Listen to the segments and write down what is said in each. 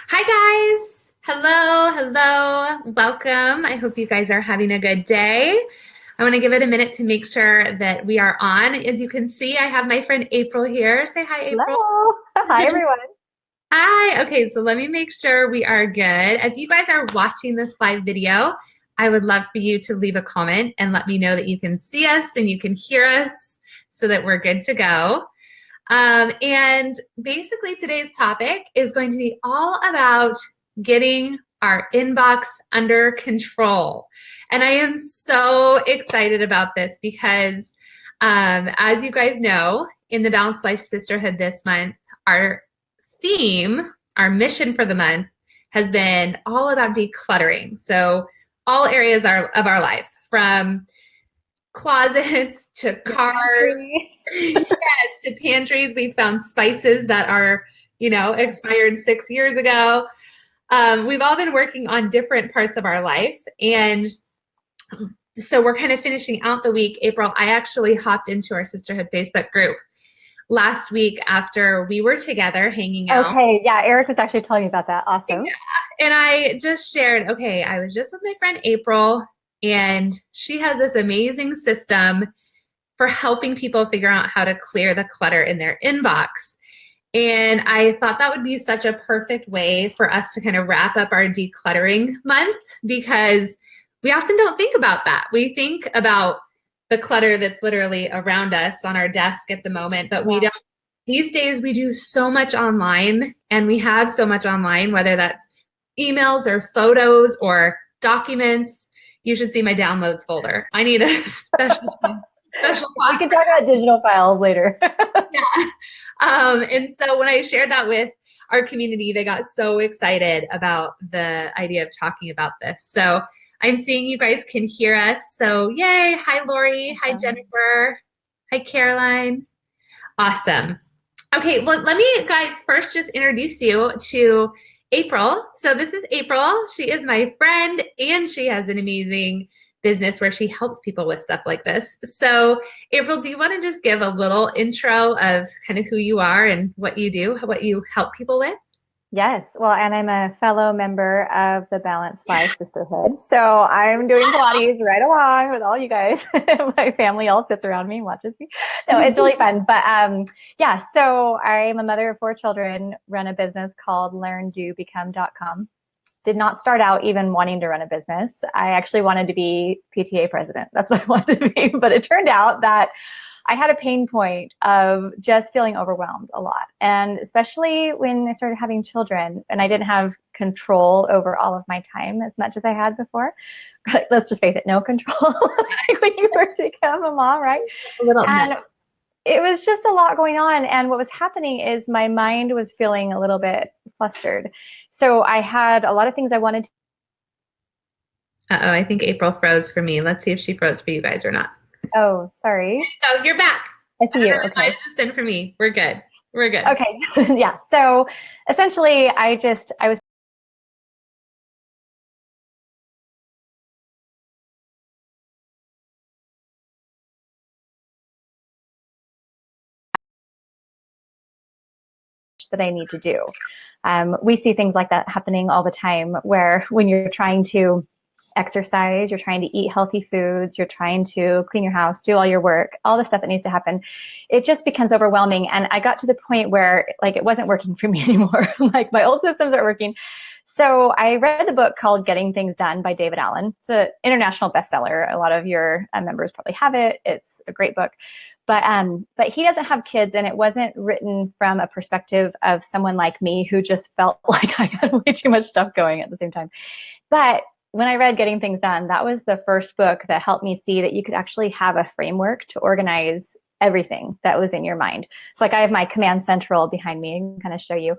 Hi guys. Hello, hello. Welcome. I hope you guys are having a good day. I want to give it a minute to make sure that we are on. As you can see, I have my friend April here. Say hi, April. Hello. Hi, everyone. Hi. Okay, so let me make sure we are good. If you guys are watching this live video, I would love for you to leave a comment and let me know that you can see us and you can hear us so that we're good to go. And basically, today's topic is going to be all about getting our inbox under control. And I am so excited about this because, as you guys know, in the Balanced Life Sisterhood this month, our theme, our mission for the month has been all about decluttering. So, all areas of our life, from closets to Your cars. pantry. Yes, to pantries. We found spices that are, expired 6 years ago. We've all been working on different parts of our life. And so we're kind of finishing out the week. April, I actually hopped into our Sisterhood Facebook group last week after we were together hanging out. Okay, yeah, Eric was actually telling me about that. Awesome. And I just shared, okay, I was just with my friend April, and she has this amazing system for helping people figure out how to clear the clutter in their inbox. And I thought that would be such a perfect way for us to kind of wrap up our decluttering month, because we often don't think about that. We think about the clutter that's literally around us on our desk at the moment, but we Yeah. don't. These days, we do so much online, and we have so much online, whether that's emails or photos or documents. You should see my downloads folder. I need a special We class can for talk about digital files later. yeah. And so when I shared that with our community, they got so excited about the idea of talking about this. So I'm seeing you guys can hear us. So yay. Hi, Lori. Hi, Jennifer. Hi, Caroline. Awesome. Okay, let me guys first just introduce you to April. So this is April. She is my friend, and she has an amazing business where she helps people with stuff like this. So April, do you want to just give a little intro of kind of who you are and what you do, what you help people with? Yes, well, and I'm a fellow member of the Balanced Life Sisterhood. So I'm doing Pilates right along with all you guys. My family all sits around me and watches me. No, it's really fun. But yeah, so I'm a mother of 4 children, run a business called learndobecome.com. Did not start out even wanting to run a business. I actually wanted to be PTA president. That's what I wanted to be. But it turned out that I had a pain point of just feeling overwhelmed a lot. And especially when I started having children and I didn't have control over all of my time as much as I had before. Let's just face it, no control when you first become a mom, right? A little no. And it was just a lot going on. And what was happening is my mind was feeling a little bit flustered. So I had a lot of things I wanted to. Uh-oh, I think April froze for me. Let's see if she froze for you guys or not. Oh, sorry. Oh, you're back. I I see don't you. know. It might Okay. have just been for me. We're good. We're good. Okay. Yeah. So essentially, I was that I need to do. We see things like that happening all the time where when you're trying to exercise, you're trying to eat healthy foods, you're trying to clean your house, do all your work, all the stuff that needs to happen, it just becomes overwhelming. And I got to the point where like it wasn't working for me anymore. Like my old systems aren't working. So I read the book called Getting Things Done by David Allen. It's an international bestseller. A lot of your members probably have it. It's a great book. But he doesn't have kids, and it wasn't written from a perspective of someone like me who just felt like I had way too much stuff going at the same time. But when I read Getting Things Done, that was the first book that helped me see that you could actually have a framework to organize everything that was in your mind. So like I have my command central behind me. I can kind of show you.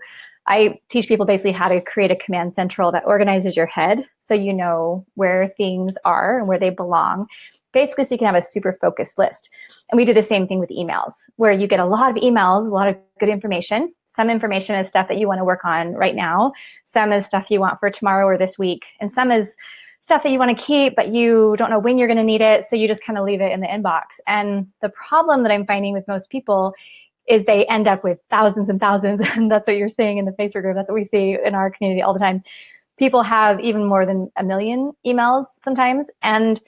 I teach people basically how to create a command central that organizes your head so you know where things are and where they belong. Basically, so you can have a super focused list. And we do the same thing with emails, where you get a lot of emails, a lot of good information. Some information is stuff that you want to work on right now. Some is stuff you want for tomorrow or this week. And some is stuff that you want to keep, but you don't know when you're going to need it. So you just kind of leave it in the inbox. And the problem that I'm finding with most people is they end up with thousands and thousands. And that's what you're seeing in the Facebook group. That's what we see in our community all the time. People have even more than 1 million emails sometimes. And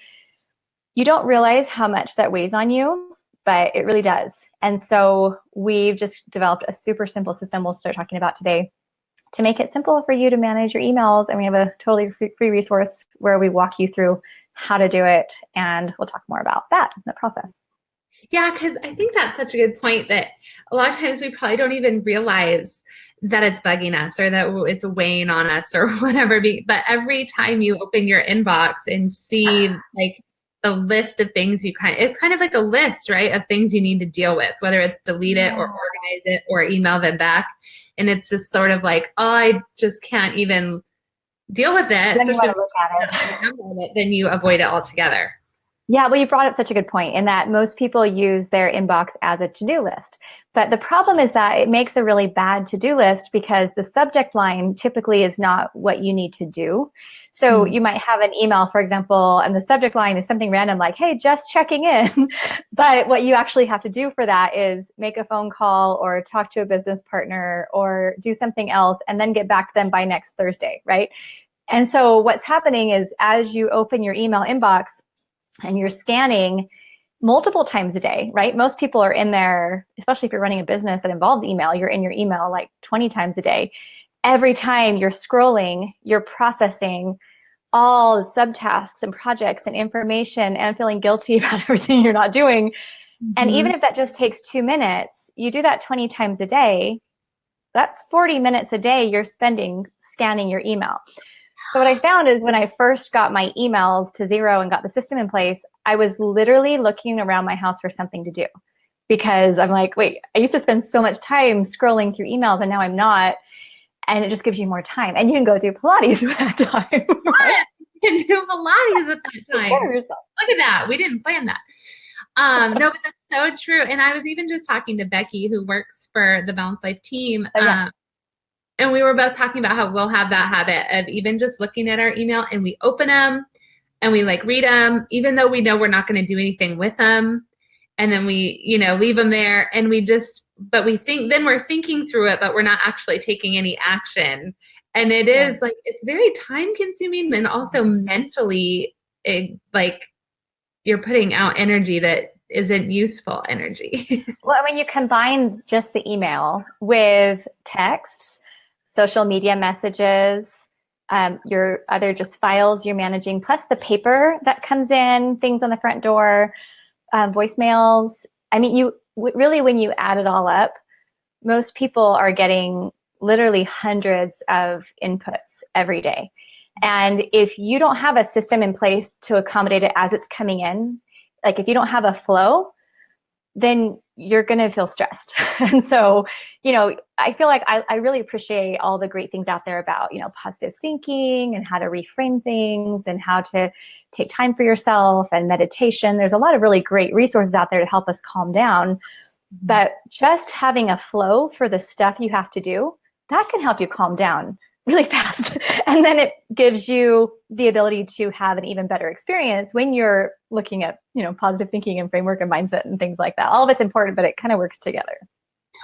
you don't realize how much that weighs on you, but it really does. And so we've just developed a super simple system we'll start talking about today to make it simple for you to manage your emails. And we have a totally free resource where we walk you through how to do it. And we'll talk more about that in the process. Yeah, because I think that's such a good point that a lot of times we probably don't even realize that it's bugging us or that it's weighing on us or whatever. But every time you open your inbox and see like the list of things it's kind of like a list, right, of things you need to deal with, whether it's delete it or organize it or email them back. And it's just sort of like, oh, I just can't even deal with it. Then Especially you look at it. Then you avoid it altogether. Yeah, well, you brought up such a good point in that most people use their inbox as a to-do list. But the problem is that it makes a really bad to-do list because the subject line typically is not what you need to do. So you might have an email, for example, and the subject line is something random like, hey, just checking in. But what you actually have to do for that is make a phone call or talk to a business partner or do something else and then get back to them by next Thursday, right? And so what's happening is as you open your email inbox, and you're scanning multiple times a day, right? Most people are in there, especially if you're running a business that involves email, you're in your email like 20 times a day. Every time you're scrolling, you're processing all the subtasks and projects and information and feeling guilty about everything you're not doing. And even if that just takes 2 minutes, you do that 20 times a day, that's 40 minutes a day you're spending scanning your email. So what I found is when I first got my emails to zero and got the system in place, I was literally looking around my house for something to do because I'm like, wait, I used to spend so much time scrolling through emails and now I'm not. And it just gives you more time. And you can go do Pilates with that time. Right? You can do Pilates at that time. Look at that. We didn't plan that. No, but that's so true. And I was even just talking to Becky, who works for the Balanced Life team. And we were both talking about how we'll have that habit of even just looking at our email and we open them and we like read them, even though we know we're not going to do anything with them. And then we, leave them there and but we think, then we're thinking through it, but we're not actually taking any action. And it is like, it's very time consuming and also mentally, like you're putting out energy that isn't useful energy. Well, when you combine just the email with texts, social media messages, your other just files you're managing, plus the paper that comes in, things on the front door, voicemails. I mean, you really, when you add it all up, most people are getting literally hundreds of inputs every day. And if you don't have a system in place to accommodate it as it's coming in, like if you don't have a flow, then you're going to feel stressed. And so, I feel like I really appreciate all the great things out there about, positive thinking and how to reframe things and how to take time for yourself and meditation. There's a lot of really great resources out there to help us calm down. But just having a flow for the stuff you have to do, that can help you calm down really fast. And then it gives you the ability to have an even better experience when you're looking at, positive thinking and framework and mindset and things like that. All of it's important, but it kind of works together.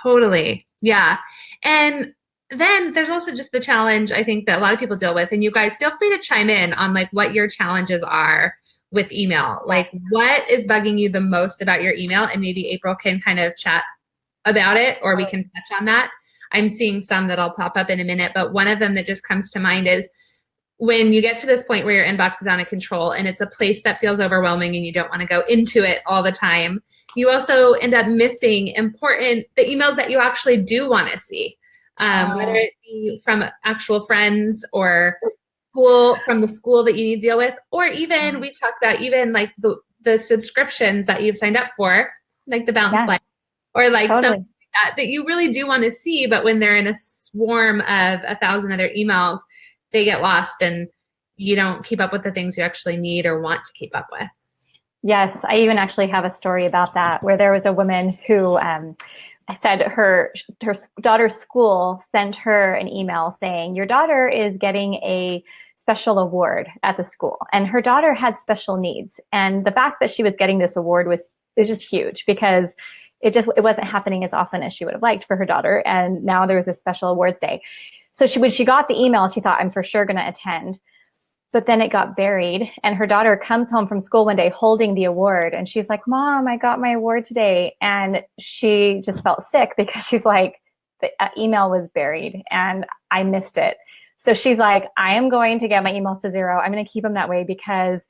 Totally. Yeah. And then there's also just the challenge I think that a lot of people deal with, and you guys feel free to chime in on like what your challenges are with email. Like what is bugging you the most about your email? And maybe April can kind of chat about it, or we can touch on that. I'm seeing some that I'll pop up in a minute, but one of them that just comes to mind is when you get to this point where your inbox is out of control and it's a place that feels overwhelming and you don't want to go into it all the time, you also end up missing the emails that you actually do want to see, whether it be from actual friends or from the school that you need to deal with, or even we've talked about even like the subscriptions that you've signed up for, like the Balanced Life, or like something that you really do want to see, but when they're in a swarm of 1,000 other emails, they get lost and you don't keep up with the things you actually need or want to keep up with. Yes, I even actually have a story about that where there was a woman who said her daughter's school sent her an email saying, your daughter is getting a special award at the school. And her daughter had special needs. And the fact that she was getting this award is just huge because it wasn't happening as often as she would have liked for her daughter. And now there was a special awards day. So when she got the email, she thought, I'm for sure going to attend. But then it got buried, and her daughter comes home from school one day holding the award, and she's like, Mom, I got my award today. And she just felt sick because she's like, the email was buried and I missed it. So she's like, I am going to get my emails to 0. I'm going to keep them that way because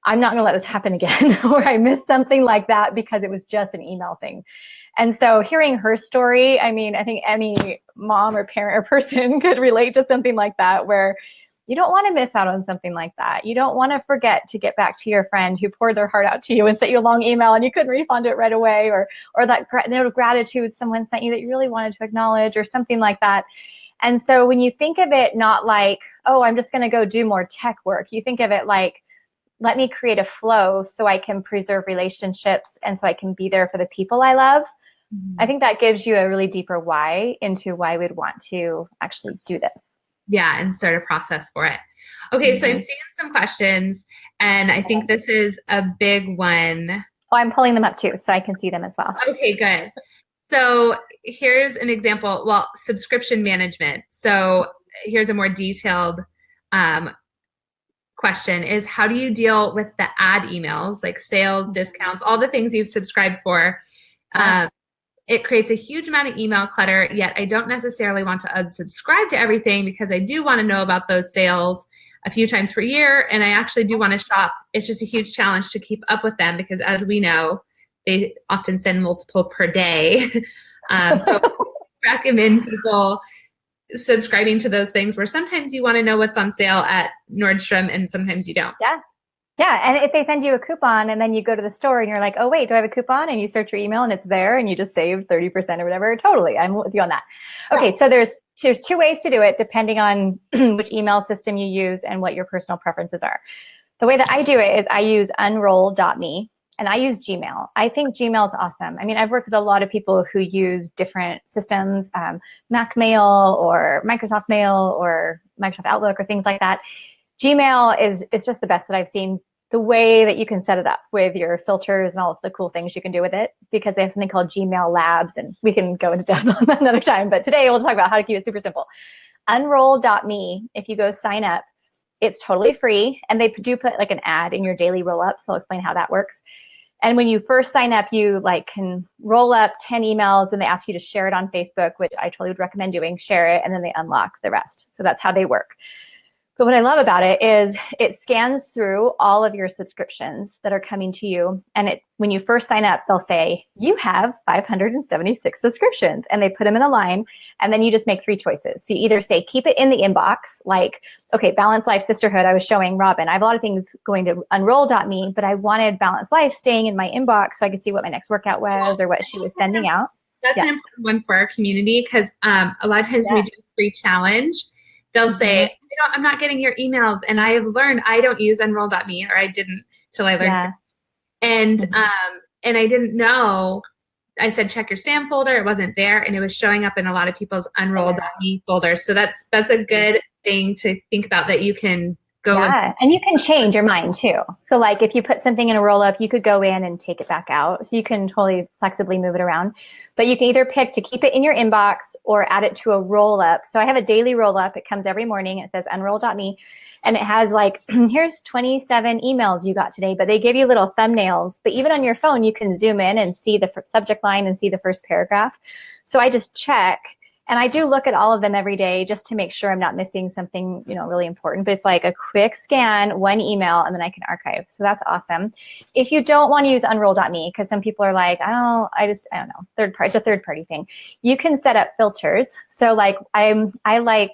I'm not going to let this happen again where I missed something like that because it was just an email thing. And so hearing her story, I mean, I think any mom or parent or person could relate to something like that, where you don't want to miss out on something like that. You don't want to forget to get back to your friend who poured their heart out to you and sent you a long email and you couldn't refund it right away, or that note of gratitude someone sent you that you really wanted to acknowledge, or something like that. And so when you think of it not like, oh, I'm just going to go do more tech work, you think of it like, let me create a flow so I can preserve relationships and so I can be there for the people I love. Mm-hmm. I think that gives you a really deeper why into why we'd want to actually do this. Yeah, and start a process for it. Okay, mm-hmm. So I'm seeing some questions, and I think this is a big one. Oh, I'm pulling them up too, so I can see them as well. Okay, good. So here's an example. Well, subscription management. So here's a more detailed question is, how do you deal with the ad emails, like sales, discounts, all the things you've subscribed for? It creates a huge amount of email clutter, yet I don't necessarily want to unsubscribe to everything because I do want to know about those sales a few times per year, and I actually do want to shop. It's just a huge challenge to keep up with them because, as we know, they often send multiple per day. So recommend people subscribing to those things where sometimes you want to know what's on sale at Nordstrom and sometimes you don't. Yeah. Yeah, and if they send you a coupon and then you go to the store and you're like, oh, wait, do I have a coupon? And you search your email and it's there and you just saved 30% or whatever. Totally, I'm with you on that. Okay, so there's 2 ways to do it depending on which email system you use and what your personal preferences are. The way that I do it is I use unroll.me and I use Gmail. I think Gmail is awesome. I mean, I've worked with a lot of people who use different systems, Mac Mail or Microsoft Mail or Microsoft Outlook or things like that. Gmail is just the best that I've seen, the way that you can set it up with your filters and all of the cool things you can do with it, because they have something called Gmail Labs, and we can go into depth on that another time. But today we'll talk about how to keep it super simple. Unroll.me, if you go sign up, it's totally free, and they do put like an ad in your daily roll up, so I'll explain how that works. And when you first sign up, you like can roll up 10 emails and they ask you to share it on Facebook, which I totally would recommend doing, share it, and then they unlock the rest. So that's how they work. But what I love about it is it scans through all of your subscriptions that are coming to you. And when you first sign up, they'll say, you have 576 subscriptions. And they put them in a line. And then you just make 3 choices. So you either say, keep it in the inbox, like, okay, Balanced Life Sisterhood. I was showing Robin, I have a lot of things going to unroll.me, but I wanted Balanced Life staying in my inbox so I could see what my next workout was or what she was sending out. That's an important one for our community, because a lot of times when we do a free challenge, they'll say, I'm not getting your emails. And I have learned I don't use unroll.me, or I didn't till I learned. And and I didn't know. I said, check your spam folder. It wasn't there. And it was showing up in a lot of people's unroll.me folders. So that's a good thing to think about, that you can go. And you can change your mind too. So like if you put something in a roll up, you could go in and take it back out. So you can totally flexibly move it around. But you can either pick to keep it in your inbox or add it to a roll up. So I have a daily roll up. It comes every morning. It says unroll.me. And it has like, here's 27 emails you got today, but they give you little thumbnails. But even on your phone, you can zoom in and see the subject line and see the first paragraph. So I just check. And I do look at all of them every day just to make sure I'm not missing something, really important. But it's like a quick scan, 1 email, and then I can archive. So that's awesome. If you don't want to use unroll.me, because some people are like, I don't know, it's a third party thing. You can set up filters. So like I like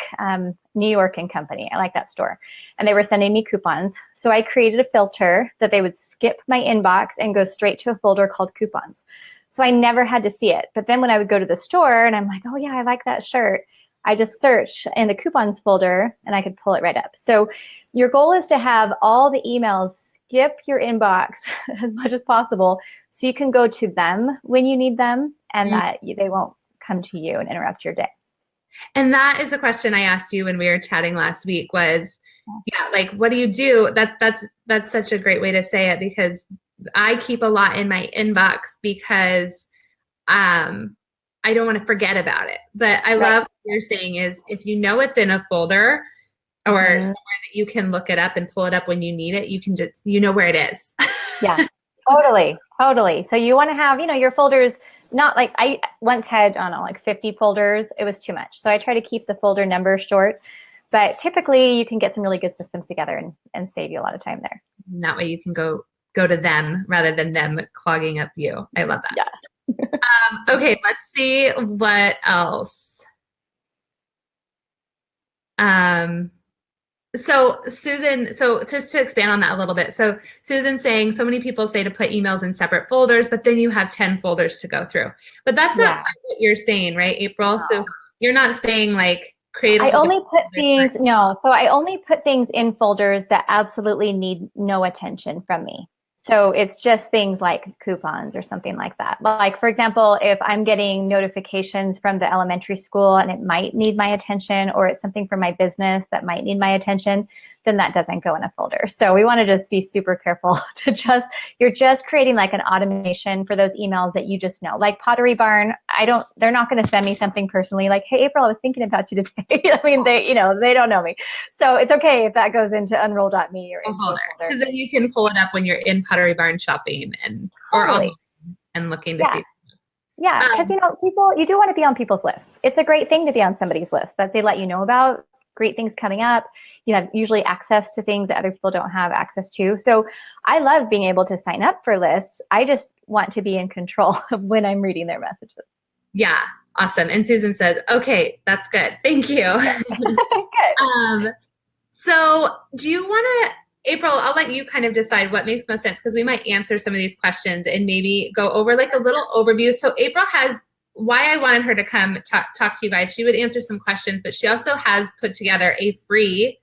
New York and Company. I like that store. And they were sending me coupons. So I created a filter that they would skip my inbox and go straight to a folder called coupons. So I never had to see it. But then when I would go to the store and I'm like, oh yeah, I like that shirt, I just search in the coupons folder and I could pull it right up. So your goal is to have all the emails skip your inbox as much as possible so you can go to them when you need them, and that they won't come to you and interrupt your day. And that is a question I asked you when we were chatting last week was, like, what do you do? That's such a great way to say it, because I keep a lot in my inbox because I don't want to forget about it. But I Right. love what you're saying is if you know it's in a folder or somewhere Mhm. that you can look it up and pull it up when you need it, you can just, you know where it is. Yeah, totally, totally. So you want to have, your folders, not like I once had, I don't know, like 50 folders. It was too much. So I try to keep the folder number short, but typically you can get some really good systems together and save you a lot of time there. And that way you can go to them rather than them clogging up you. I love that. Yeah. Okay, let's see what else. Um, so Susan, so just to expand on that a little bit. So Susan's saying so many people say to put emails in separate folders, but then you have 10 folders to go through. But that's not Yeah. quite what you're saying, right, April? So you're not saying like create a I whole bunch only of put folders for things, no, so I only put things in folders that absolutely need no attention from me. So it's just things like coupons or something like that. Like, for example, if I'm getting notifications from the elementary school and it might need my attention, or it's something for my business that might need my attention, then that doesn't go in a folder. So we want to just be super careful to you're just creating like an automation for those emails that you just know. Like Pottery Barn, they're not going to send me something personally like, hey, April, I was thinking about you today. I mean, they don't know me. So it's okay if that goes into unroll.me or a into a folder folder. because then you can pull it up when you're in Pottery Barn shopping and or online Totally. and looking to Yeah. see. Yeah. Because, Um, people, you do want to be on people's lists. It's a great thing to be on somebody's list that they let you know about great things coming up. You have usually access to things that other people don't have access to. So I love being able to sign up for lists. I just want to be in control of when I'm reading their messages. yeah, awesome. And Susan says, okay, that's good. Thank you. Good. um, So, do you want to, April? I'll let you kind of decide what makes most sense because we might answer some of these questions and maybe go over like a little overview. So, April has why I wanted her to come talk to you guys. She would answer some questions, but she also has put together a free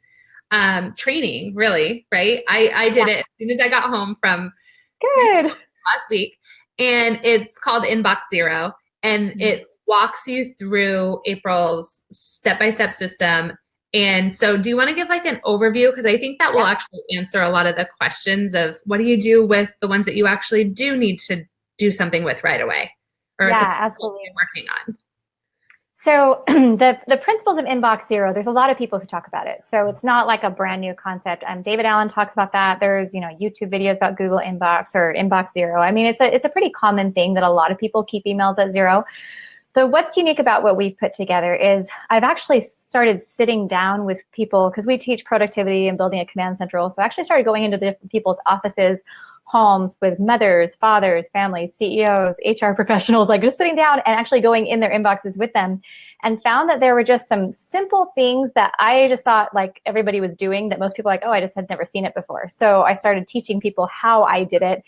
training, really, right? I did Yeah. it as soon as I got home from Good. last week, and it's called Inbox Zero, and it walks you through April's step-by-step system. And so, do you want to give like an overview? Because I think that will Yeah. actually answer a lot of the questions of what do you do with the ones that you actually do need to do something with right away, or it's a Yeah, project absolutely. you're working on. So the principles of Inbox Zero, there's a lot of people who talk about it. So it's not like a brand new concept. David Allen talks about that. There's, YouTube videos about Google Inbox or Inbox Zero. I mean, it's a pretty common thing that a lot of people keep emails at zero. So what's unique about what we've put together is I've actually started sitting down with people because we teach productivity and building a command central. So I actually started going into different people's offices, homes with mothers, fathers, families, CEOs, HR professionals, like just sitting down and actually going in their inboxes with them, and found that there were just some simple things that I just thought like everybody was doing that most people are like, oh, I just had never seen it before. So I started teaching people how I did it,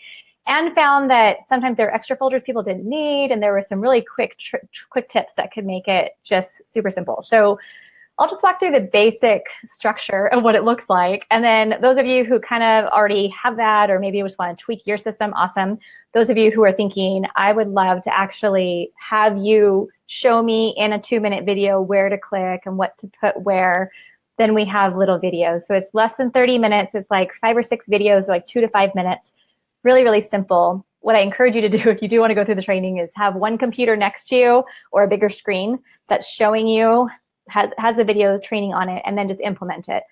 and found that sometimes there were extra folders people didn't need, and there were some really quick tips that could make it just super simple. So I'll just walk through the basic structure of what it looks like. And then those of you who kind of already have that, or maybe just want to tweak your system, awesome. Those of you who are thinking, I would love to actually have you show me in a 2-minute video where to click and what to put where, then we have little videos. So it's less than 30 minutes. It's like 5 or 6 videos, like 2 to 5 minutes. Really, really simple. What I encourage you to do if you do want to go through the training is have one computer next to you or a bigger screen that's showing you, has the video training on it, and then just implement it.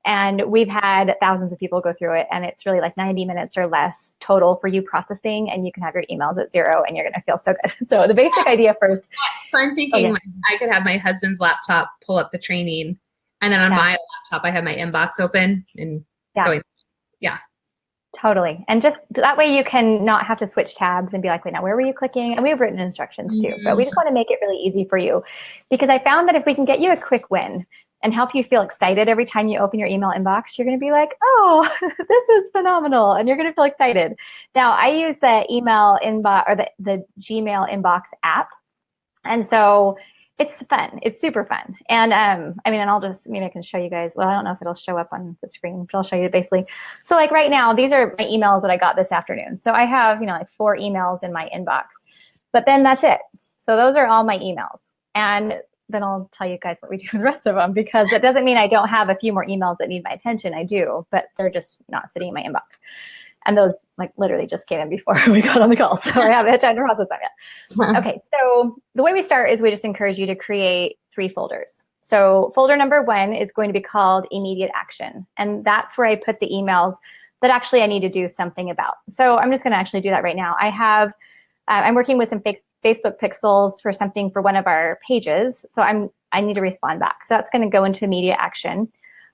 And we've had thousands of people go through it, and it's really like 90 minutes or less total for you processing, and you can have your emails at zero, and you're going to feel so good. So the basic idea first. So I'm thinking like, I could have my husband's laptop pull up the training, and then on my laptop I have my inbox open and going. Yeah. Totally. And just that way you can not have to switch tabs and be like, wait, now where were you clicking? And we have written instructions too, but we just want to make it really easy for you, because I found that if we can get you a quick win and help you feel excited every time you open your email inbox, you're going to be like, oh, this is phenomenal. And you're going to feel excited. Now, I use the email inbox or the Gmail inbox app. And so it's fun. It's super fun. And and I'll just, maybe I can show you guys. Well, I don't know if it'll show up on the screen, but I'll show you basically. So like right now, these are my emails that I got this afternoon. So I have, like 4 emails in my inbox, but then that's it. So those are all my emails. And then I'll tell you guys what we do with the rest of them, because that doesn't mean I don't have a few more emails that need my attention. I do, but they're just not sitting in my inbox. And those like literally just came in before we got on the call. So I haven't had time to process them yet. Okay, so the way we start is we just encourage you to create 3 folders. So folder number 1 is going to be called immediate action. And that's where I put the emails that actually I need to do something about. So I'm just going to actually do that right now. I'm working with some Facebook pixels for something for one of our pages. So I need to respond back. So that's going to go into immediate action.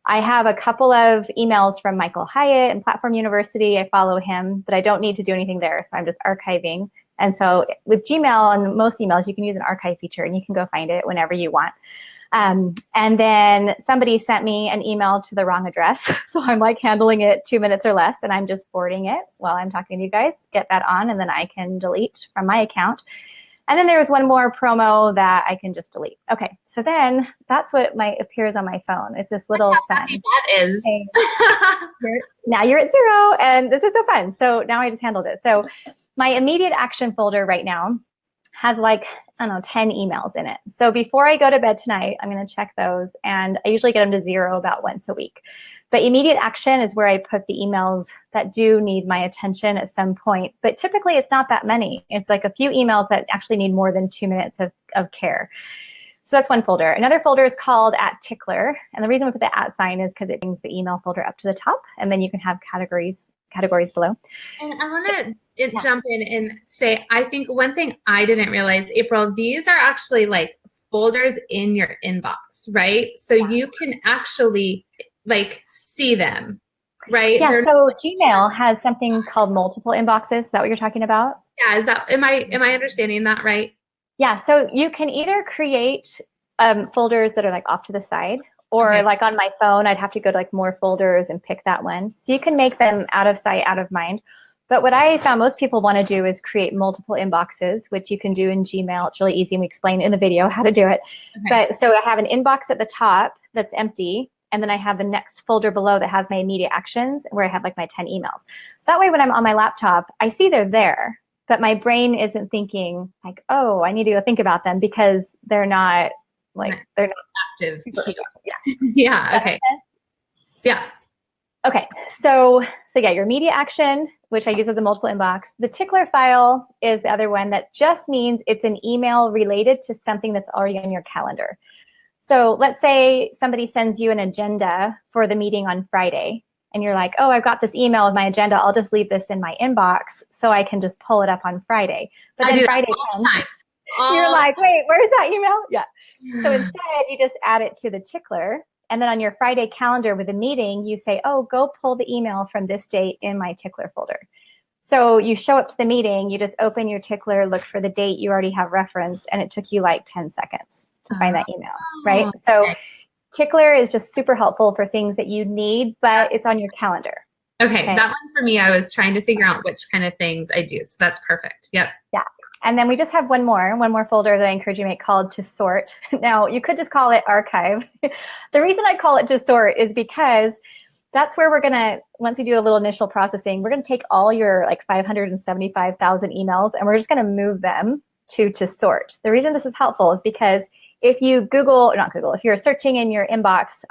I have a couple of emails from Michael Hyatt and Platform University. I follow him, but I don't need to do anything there. So I'm just archiving. And so with Gmail and most emails, you can use an archive feature and you can go find it whenever you want. And then somebody sent me an email to the wrong address. So I'm like handling it 2 minutes or less, and I'm just forwarding it while I'm talking to you guys, get that on, and then I can delete from my account. And then there's one more promo that I can just delete. Okay, so then that's what appears on my phone. It's this little sun. That is. Okay. Now you're at 0, and this is so fun. So now I just handled it. So my immediate action folder right now has like, I don't know, 10 emails in it. So before I go to bed tonight, I'm going to check those, and I usually get them to 0 about once a week. But immediate action is where I put the emails that do need my attention at some point. But typically it's not that many. It's like a few emails that actually need more than 2 minutes of care. So that's one folder. Another folder is called @tickler. And the reason we put the @ sign is because it brings the email folder up to the top, and then you can have categories below. And I want to jump in and say, I think one thing I didn't realize, April, these are actually like folders in your inbox, right? So you can actually like see them, right? Yeah, so Gmail has something called multiple inboxes. Is that what you're talking about? Yeah, am I understanding that right? Yeah, so you can either create folders that are like off to the side, or like on my phone, I'd have to go to like more folders and pick that one. So you can make them out of sight, out of mind. But what I found most people want to do is create multiple inboxes, which you can do in Gmail. It's really easy, and we explain in the video how to do it. But so I have an inbox at the top that's empty, and then I have the next folder below that has my immediate actions, where I have like my 10 emails. That way, when I'm on my laptop, I see they're there, but my brain isn't thinking like, oh, I need to go think about them, because they're not active. Yeah. Yeah. Okay. Yeah. Okay. So yeah, your immediate action, which I use as a multiple inbox. The tickler file is the other one that just means it's an email related to something that's already on your calendar. So let's say somebody sends you an agenda for the meeting on Friday, and you're like, oh, I've got this email with my agenda. I'll just leave this in my inbox so I can just pull it up on Friday. But then Friday comes, you're like, wait, where's that email? Yeah. So instead, you just add it to the tickler. And then on your Friday calendar with a meeting, you say, oh, go pull the email from this date in my tickler folder. So you show up to the meeting, you just open your tickler, look for the date you already have referenced, and it took you like 10 seconds to find that email, right? So tickler is just super helpful for things that you need, but it's on your calendar. Okay, that one for me, I was trying to figure out which kind of things I do. So that's perfect. Yep. Yeah. And then we just have one more folder that I encourage you to make called to sort. Now, you could just call it archive. The reason I call it to sort is because that's where we're going to, once we do a little initial processing, we're going to take all your like 575,000 emails, and we're just going to move them to sort. The reason this is helpful is because if you if you're searching in your inbox,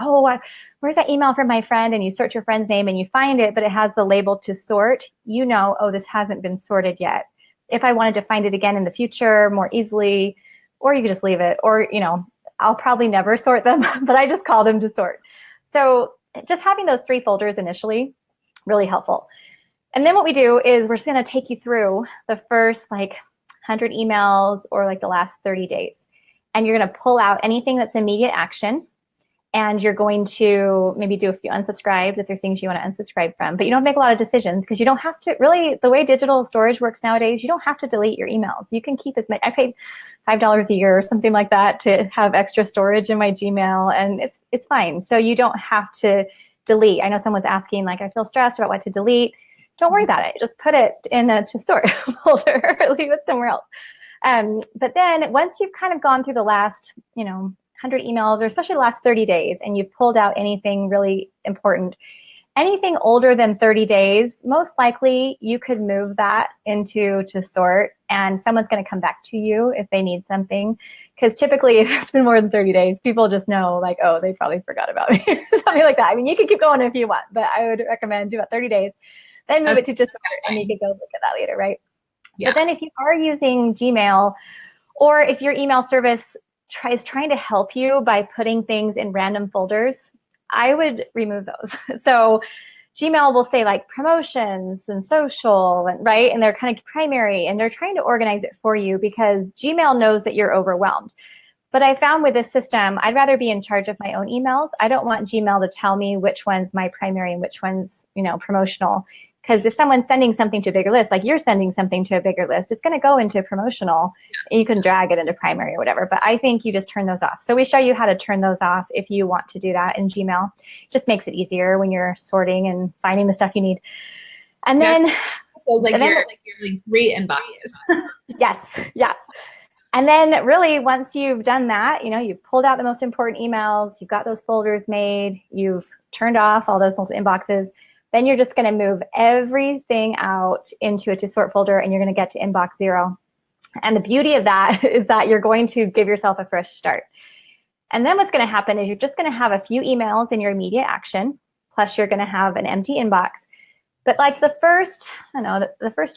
where's that email from my friend, and you search your friend's name and you find it, but it has the label to sort, oh, this hasn't been sorted yet. If I wanted to find it again in the future more easily, or you could just leave it, or, I'll probably never sort them, but I just call them to sort. So just having those 3 folders initially, really helpful. And then what we do is we're just going to take you through the first like 100 emails or like the last 30 days. And you're going to pull out anything that's immediate action. And you're going to maybe do a few unsubscribes if there's things you want to unsubscribe from. But you don't make a lot of decisions, because you don't have to really, the way digital storage works nowadays, you don't have to delete your emails. You can keep as many. I paid $5 a year or something like that to have extra storage in my Gmail, and it's fine. So you don't have to delete. I know someone's asking, like, I feel stressed about what to delete. Don't worry about it. Just put it in a to sort folder or leave it somewhere else. But then once you've kind of gone through the last, 100 emails, or especially the last 30 days, and you've pulled out anything really important, anything older than 30 days, most likely you could move that into to sort, and someone's going to come back to you if they need something. Because typically, if it's been more than 30 days, people just know, like, oh, they probably forgot about me, or something like that. I mean, you can keep going if you want, but I would recommend do about 30 days. then move Okay. it to just alert, and you can go look at that later, right? Yeah. But then if you are using Gmail, or if your email service is trying to help you by putting things in random folders, I would remove those. So Gmail will say like promotions and social, and right? And they're kind of primary, and they're trying to organize it for you because Gmail knows that you're overwhelmed. But I found with this system, I'd rather be in charge of my own emails. I don't want Gmail to tell me which one's my primary and which one's, promotional. Because if someone's sending something to a bigger list, like you're sending something to a bigger list, it's going to go into promotional. You can drag it into primary or whatever. But I think you just turn those off. So we show you how to turn those off if you want to do that in Gmail. It just makes it easier when you're sorting and finding the stuff you need. And then, feels like you're like 3 inboxes. Yes, yeah. And then really, once you've done that, you've pulled out the most important emails, you've got those folders made, you've turned off all those multiple inboxes, then you're just going to move everything out into a to sort folder, and you're going to get to inbox 0. And the beauty of that is that you're going to give yourself a fresh start. And then what's going to happen is you're just going to have a few emails in your immediate action, plus you're going to have an empty inbox. But like the first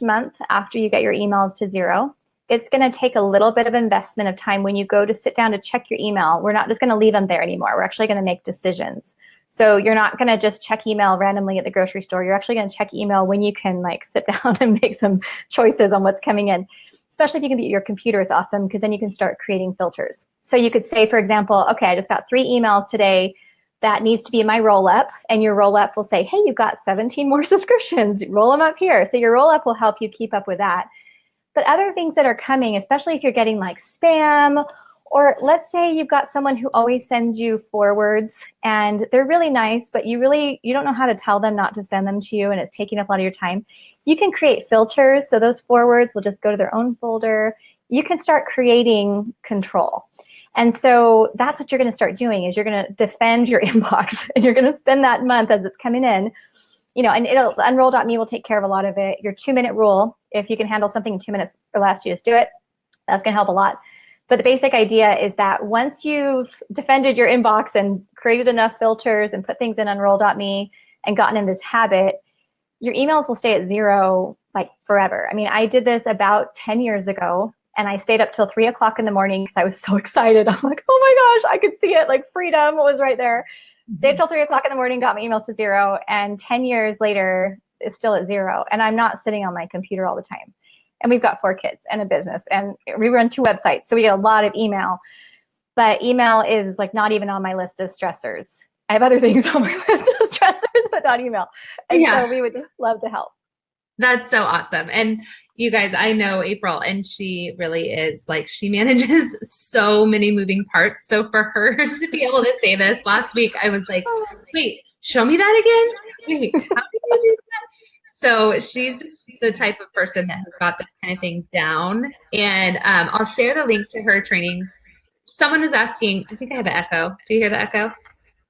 month after you get your emails to 0, it's going to take a little bit of investment of time when you go to sit down to check your email. We're not just going to leave them there anymore. We're actually going to make decisions. So you're not going to just check email randomly at the grocery store. You're actually going to check email when you can like sit down and make some choices on what's coming in. Especially if you can be at your computer, it's awesome because then you can start creating filters. So you could say, for example, okay, I just got 3 emails today that needs to be in my roll-up, and your roll-up will say, hey, you've got 17 more subscriptions. Roll them up here. So your roll-up will help you keep up with that. But other things that are coming, especially if you're getting like spam, or let's say you've got someone who always sends you forwards and they're really nice, but you don't know how to tell them not to send them to you, and it's taking up a lot of your time. You can create filters, so those forwards will just go to their own folder. You can start creating control. And so that's what you're going to start doing, is you're going to defend your inbox, and you're going to spend that month as it's coming in, and unroll.me will take care of a lot of it. Your 2-minute rule, if you can handle something in 2 minutes or less, you just do it. That's going to help a lot. But the basic idea is that once you've defended your inbox and created enough filters and put things in unroll.me and gotten in this habit, your emails will stay at 0 like forever. I mean, I did this about 10 years ago, and I stayed up till 3 o'clock in the morning because I was so excited. I'm like, oh my gosh, I could see it, like freedom was right there. Stayed till 3 o'clock in the morning, got my emails to 0, and 10 years later, it's still at 0. And I'm not sitting on my computer all the time. And we've got 4 kids and a business, and we run 2 websites, so we get a lot of email. But email is like not even on my list of stressors. I have other things on my list of stressors, but not email. And so we would just love to help. That's so awesome. And you guys, I know April, and she really is like, she manages so many moving parts. So for her to be able to say this last week, I was like, wait, show me that again? Wait, how did you do that? So she's the type of person that has got this kind of thing down. And I'll share the link to her training. Someone was asking, I think I have an echo. Do you hear the echo?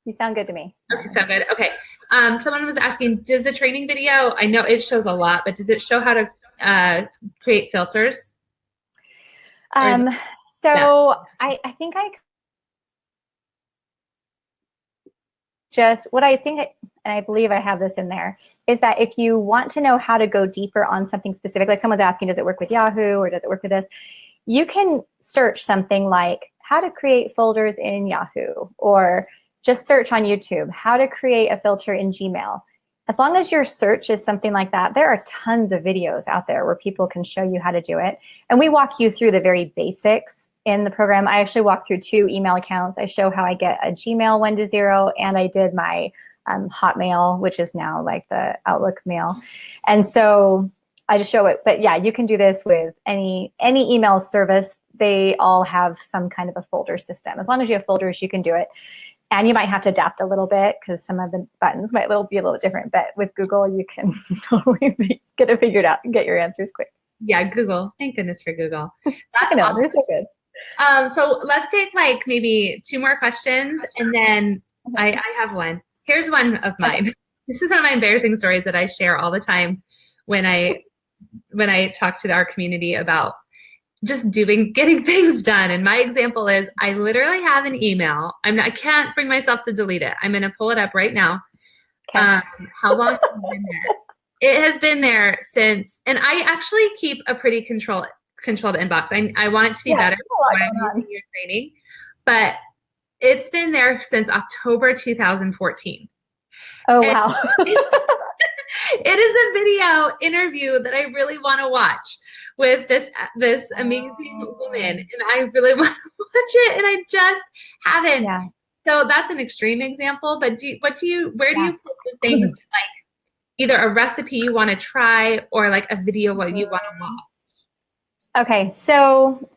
You sound good to me. Okay, sound good. Okay. Someone was asking, does the training video, I know it shows a lot, but does it show how to create filters? I think what I think, and I believe I have this in there, is that if you want to know how to go deeper on something specific, like someone's asking, does it work with Yahoo or does it work with this? You can search something like how to create folders in Yahoo, or just search on YouTube, how to create a filter in Gmail. As long as your search is something like that, there are tons of videos out there where people can show you how to do it. And we walk you through the very basics in the program. I actually walk through 2 email accounts. I show how I get a Gmail 1 to 0, and I did my Hotmail, which is now like the Outlook mail. And so I just show it. But yeah, you can do this with any email service. They all have some kind of a folder system. As long as you have folders, you can do it. And you might have to adapt a little bit because some of the buttons might be a little different. But with Google, you can totally get it figured out and get your answers quick. Yeah, Google. Thank goodness for Google. That's awesome. They're so good. So let's take like maybe 2 more questions, and then I have one. Here's one of mine. Okay. This is one of my embarrassing stories that I share all the time when I talk to our community about just getting things done. And my example is, I literally have an email. I can't bring myself to delete it. I'm going to pull it up right now. Okay. How long has it been there? It has been there since, and I actually keep a pretty controlled inbox. I want it to be Yeah, better there's a lot when I'm going on. using your training, but it's been there since October 2014. Oh, And wow. it is a video interview that I really want to watch with this amazing woman, Oh, and I really want to watch it, and I just haven't. yeah, So that's an extreme example, but where do yeah. you put the things like either a recipe you want to try or like a video what you want to watch? Okay, so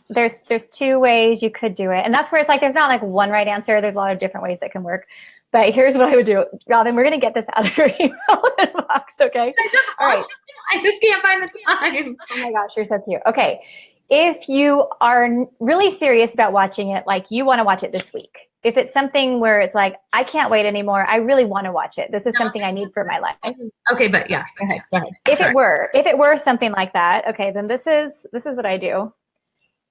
there's two ways you could do it, and that's where it's like there's not like one right answer. There's a lot of different ways that can work. But here's what I would do, Robin. We're gonna get this out of your email inbox, okay? I just All watch right. it. I just can't find the time. Oh my gosh, you're so cute. Okay, if you are really serious about watching it, like you want to watch it this week. If it's something where it's like I can't wait anymore, I really want to watch it. This is something I need for my life. Okay, but yeah, go ahead. Go ahead. If it were something like that, okay, then this is what I do.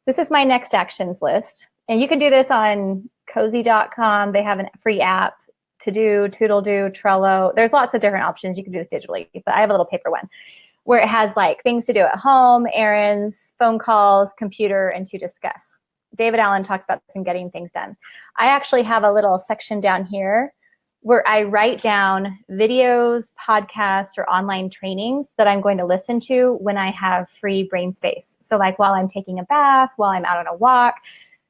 This is my next actions list. And you can do this on cozy.com. They have a free app to do, Toodle-do, Trello. There's lots of different options. You can do this digitally, but I have a little paper one where it has like things to do at home, errands, phone calls, computer, and to discuss. David Allen talks about this in Getting Things Done. I actually have a little section down here where I write down videos, podcasts, or online trainings that I'm going to listen to when I have free brain space. So like while I'm taking a bath, while I'm out on a walk.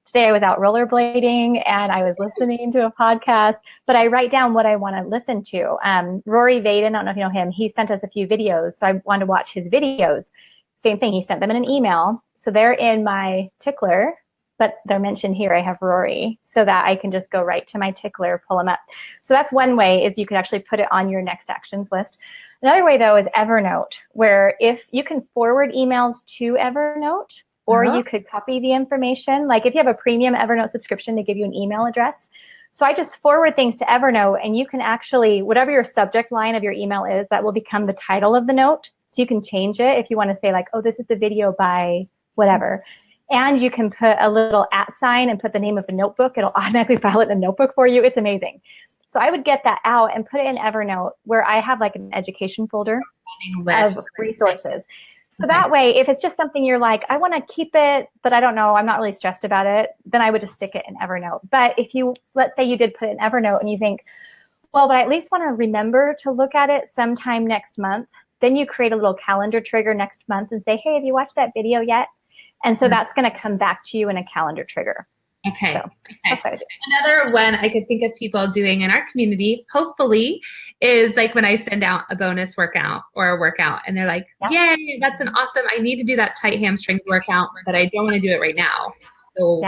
Today I was out rollerblading and I was listening to a podcast, but I write down what I want to listen to. Rory Vaden, I don't know if you know him, he sent us a few videos, so I wanted to watch his videos. Same thing, he sent them in an email. So they're in my tickler, but they're mentioned here. I have Rory, so that I can just go right to my tickler, pull them up. So that's one way, is you could actually put it on your next actions list. Another way though is Evernote, where if you can forward emails to Evernote, or you could copy the information. Like if you have a premium Evernote subscription, they give you an email address. So I just forward things to Evernote, and you can actually, whatever your subject line of your email is, that will become the title of the note. So you can change it if you want to say like, oh, this is the video by whatever. And you can put a little @ sign and put the name of the notebook. It'll automatically file it in a notebook for you. It's amazing. So I would get that out and put it in Evernote, where I have like an education folder of resources. So that way, if it's just something you're like, I want to keep it, but I don't know, I'm not really stressed about it, then I would just stick it in Evernote. But if you, let's say you did put it in Evernote and you think, well, but I at least want to remember to look at it sometime next month, then you create a little calendar trigger next month and say, hey, have you watched that video yet? And so that's going to come back to you in a calendar trigger. Okay. So, okay. Another one I could think of people doing in our community, hopefully, is like when I send out a bonus workout or a workout and they're like, yay, that's an awesome, I need to do that tight hamstrings workout, but I don't want to do it right now. So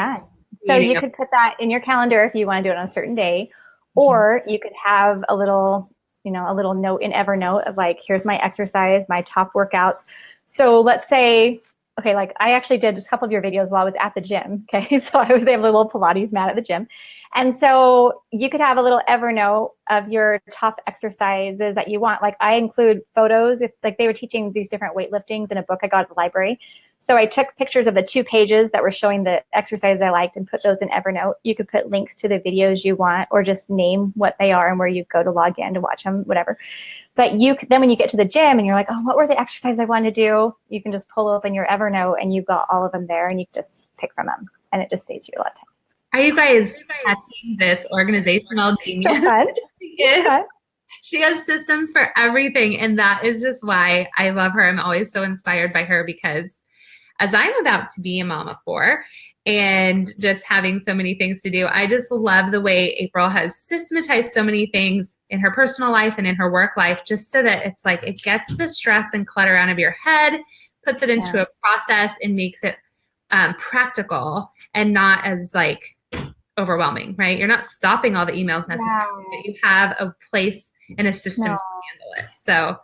so you could put that in your calendar if you want to do it on a certain day, or you could have a little, a little note in Evernote of like, here's my exercise, my top workouts. So let's say, okay, like I actually did a couple of your videos while I was at the gym. Okay, so I was able to have a little Pilates mat at the gym. And so you could have a little Evernote of your top exercises that you want. Like I include photos, if like they were teaching these different weightliftings in a book I got at the library. So I took pictures of the 2 pages that were showing the exercises I liked and put those in Evernote. You could put links to the videos you want, or just name what they are and where you go to log in to watch them, whatever. But then when you get to the gym and you're like, oh, what were the exercises I wanted to do? You can just pull open your Evernote and you've got all of them there, and you can just pick from them, and it just saves you a lot of time. Are you guys catching this organizational genius? So fun. She has systems for everything, and that is just why I love her. I'm always so inspired by her, because as I'm about to be a mom of 4 and just having so many things to do, I just love the way April has systematized so many things in her personal life and in her work life, just so that it's like it gets the stress and clutter out of your head, puts it into a process, and makes it practical and not as like overwhelming, right? You're not stopping all the emails necessarily, but you have a place and a system to handle it. So,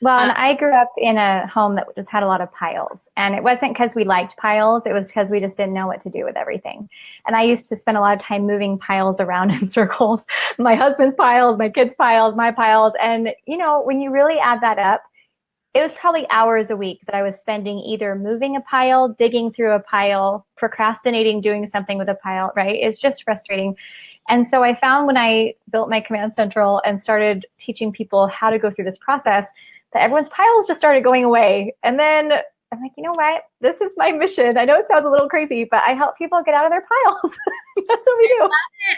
well, and I grew up in a home that just had a lot of piles, and it wasn't because we liked piles. It was because we just didn't know what to do with everything. And I used to spend a lot of time moving piles around in circles, my husband's piles, my kids' piles, my piles. And, when you really add that up, it was probably hours a week that I was spending either moving a pile, digging through a pile, procrastinating, doing something with a pile, right? It's just frustrating. And so I found when I built my command central and started teaching people how to go through this process, that everyone's piles just started going away. And then I'm like, you know what? This is my mission. I know it sounds a little crazy, but I help people get out of their piles. That's what we do.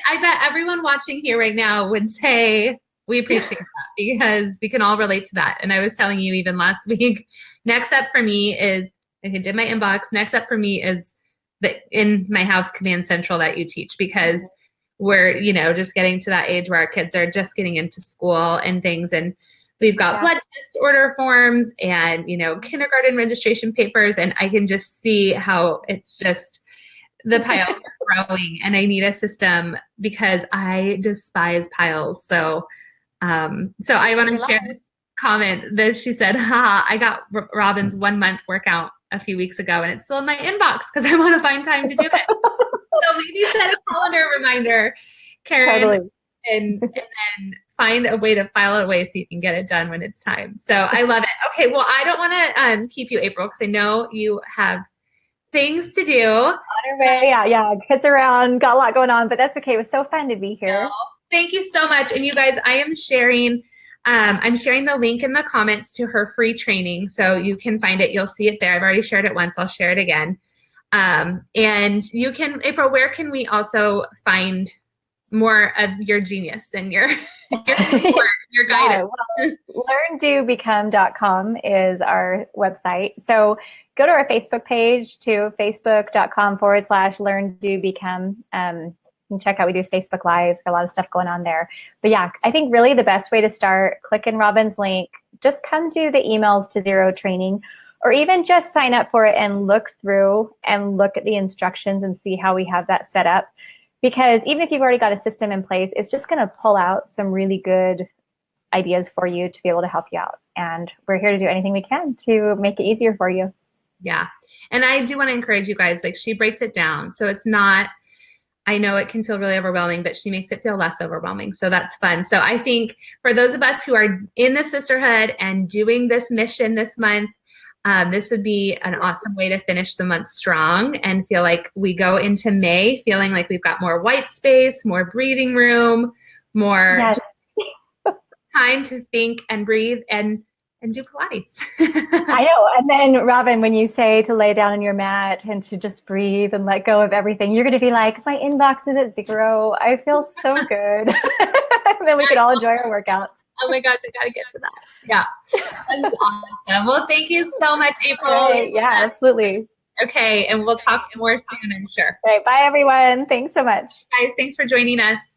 I bet everyone watching here right now would say, we appreciate that because we can all relate to that. And I was telling you even last week, next up for me is, I did my inbox. Next up for me is the in my house command central that you teach, because we're, you know, just getting to that age where our kids are just getting into school and things. And we've got blood test order forms and, you know, kindergarten registration papers. And I can just see how it's just, the piles are growing, and I need a system because I despise piles. So I want to share this comment that she said, I got Robin's 1 month workout a few weeks ago and it's still in my inbox because I want to find time to do it. So maybe set a calendar reminder, Karen, Totally. and then find a way to file it away so you can get it done when it's time. So I love it. Okay, well, I don't want to keep you, April, because I know you have things to do. On our way. Yeah. Kids around, got a lot going on, but that's okay. It was so fun to be here. Thank you so much. And you guys, I am sharing, I'm sharing the link in the comments to her free training. So you can find it. You'll see it there. I've already shared it once. I'll share it again. And you can, April, where can we also find more of your genius and your support, your guidance? Well, learndobecome.com is our website. So go to our Facebook page to facebook.com/learndobecome. You can check out, we do Facebook Lives, got a lot of stuff going on there. But yeah, I think really the best way to start, click in Robin's link, just come to the emails to Zero training, or even just sign up for it and look through and look at the instructions and see how we have that set up. Because even if you've already got a system in place, it's just going to pull out some really good ideas for you to be able to help you out. And we're here to do anything we can to make it easier for you. Yeah. And I do want to encourage you guys, like she breaks it down. So it's not, I know it can feel really overwhelming, but she makes it feel less overwhelming. So that's fun. So I think for those of us who are in the sisterhood and doing this mission this month, this would be an awesome way to finish the month strong and feel like we go into May feeling like we've got more white space, more breathing room, more time to think and breathe and do Pilates. I know. And then Robin, when you say to lay down on your mat and to just breathe and let go of everything, you're going to be like, my inbox is at 0. I feel so good. And then we can all enjoy our workouts. Oh my gosh, I got to get to that. Yeah. That's awesome. Well, thank you so much, April. Right. Yeah, absolutely. Okay. And we'll talk more soon, I'm sure. All right. Bye, everyone. Thanks so much. Guys, thanks for joining us.